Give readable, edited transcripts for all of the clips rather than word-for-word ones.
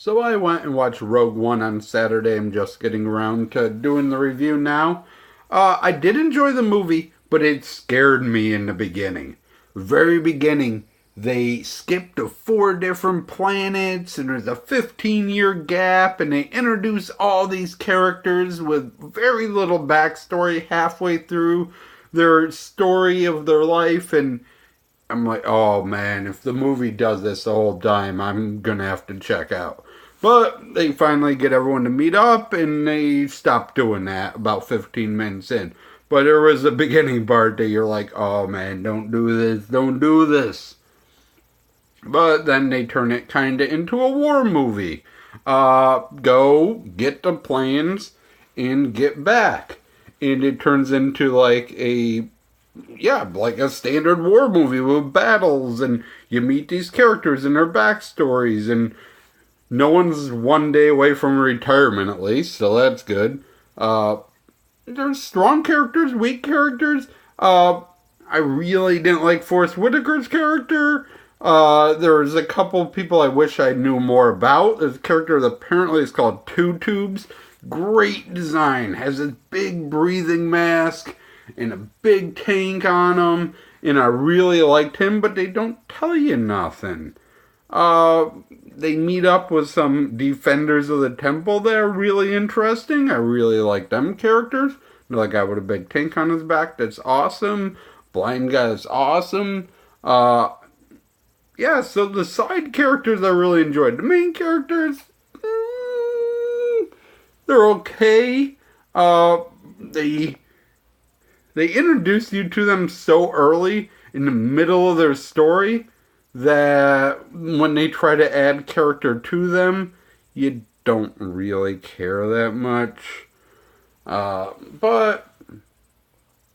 So I went and watched Rogue One on Saturday. I'm just getting around to doing the review now. I did enjoy the movie, but it scared me in the beginning. Very beginning, they skipped to 4 different planets, and there's a 15-year gap, and they introduce all these characters with very little backstory halfway through their story of their life, and I'm like, oh man, if the movie does this the whole time, I'm gonna have to check out. But they finally get everyone to meet up, and they stop doing that about 15 minutes in. But there was a beginning part that you're like, oh man, don't do this, don't do this. But then they turn it kind of into a war movie. Go get the plans and get back. And it turns into like like a standard war movie with battles, and you meet these characters and their backstories, and no one's one day away from retirement at least, so that's good. There's strong characters, weak characters. I really didn't like Forrest Whitaker's character. There's a couple people I wish I knew more about. There's a character that apparently is called Two Tubes. Great design. Has this big breathing mask and a big tank on him. And I really liked him, but they don't tell you nothing. They meet up with some defenders of the temple that are really interesting. I really like them characters. The guy with a big tank on his back, that's awesome. Blind guy, that's awesome. So the side characters I really enjoyed. The main characters, they're okay. They introduce you to them so early in the middle of their story that when they try to add character to them, you don't really care that much. But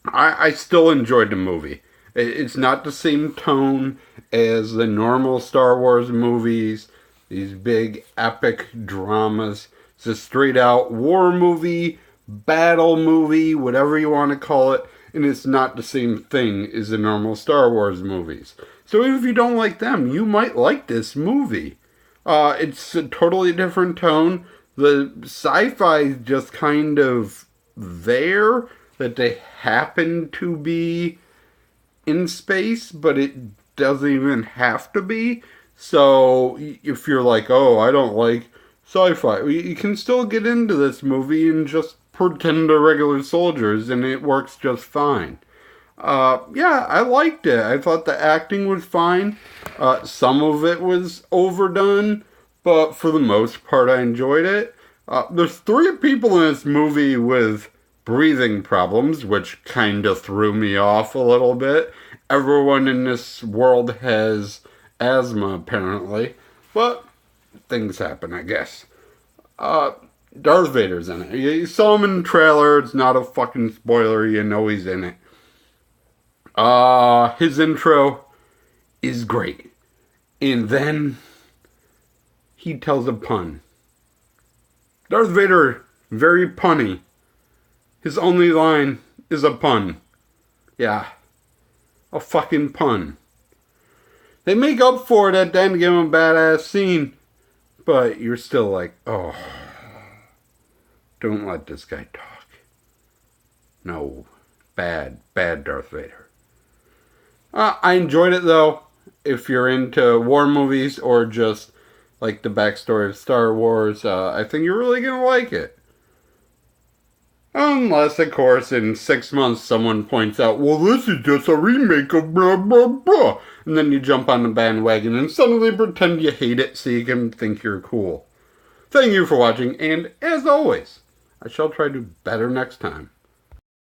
I still enjoyed the movie. It's not the same tone as the normal Star Wars movies, these big epic dramas. It's a straight out war movie, battle movie, whatever you want to call it, and it's not the same thing as the normal Star Wars movies. So even if you don't like them, you might like this movie. It's a totally different tone. The sci-fi is just kind of there, that they happen to be in space, but it doesn't even have to be. So if you're like, oh, I don't like sci-fi, you can still get into this movie and just pretend they're regular soldiers, and it works just fine. I liked it. I thought the acting was fine. Some of it was overdone, but for the most part, I enjoyed it. There's 3 people in this movie with breathing problems, which kind of threw me off a little bit. Everyone in this world has asthma, apparently, but things happen, I guess. Darth Vader's in it. You saw him in the trailer. It's not a fucking spoiler. You know he's in it. His intro is great. And then he tells a pun. Darth Vader, very punny. His only line is a pun. Yeah. A fucking pun. They make up for it at the end, give him a badass scene. But you're still like, oh, don't let this guy talk. No. Bad Darth Vader. I enjoyed it though. If you're into war movies or just like the backstory of Star Wars, I think you're really going to like it. Unless, of course, in 6 months someone points out, well, this is just a remake of blah, blah, blah. And then you jump on the bandwagon and suddenly pretend you hate it so you can think you're cool. Thank you for watching, and as always, I shall try to do better next time.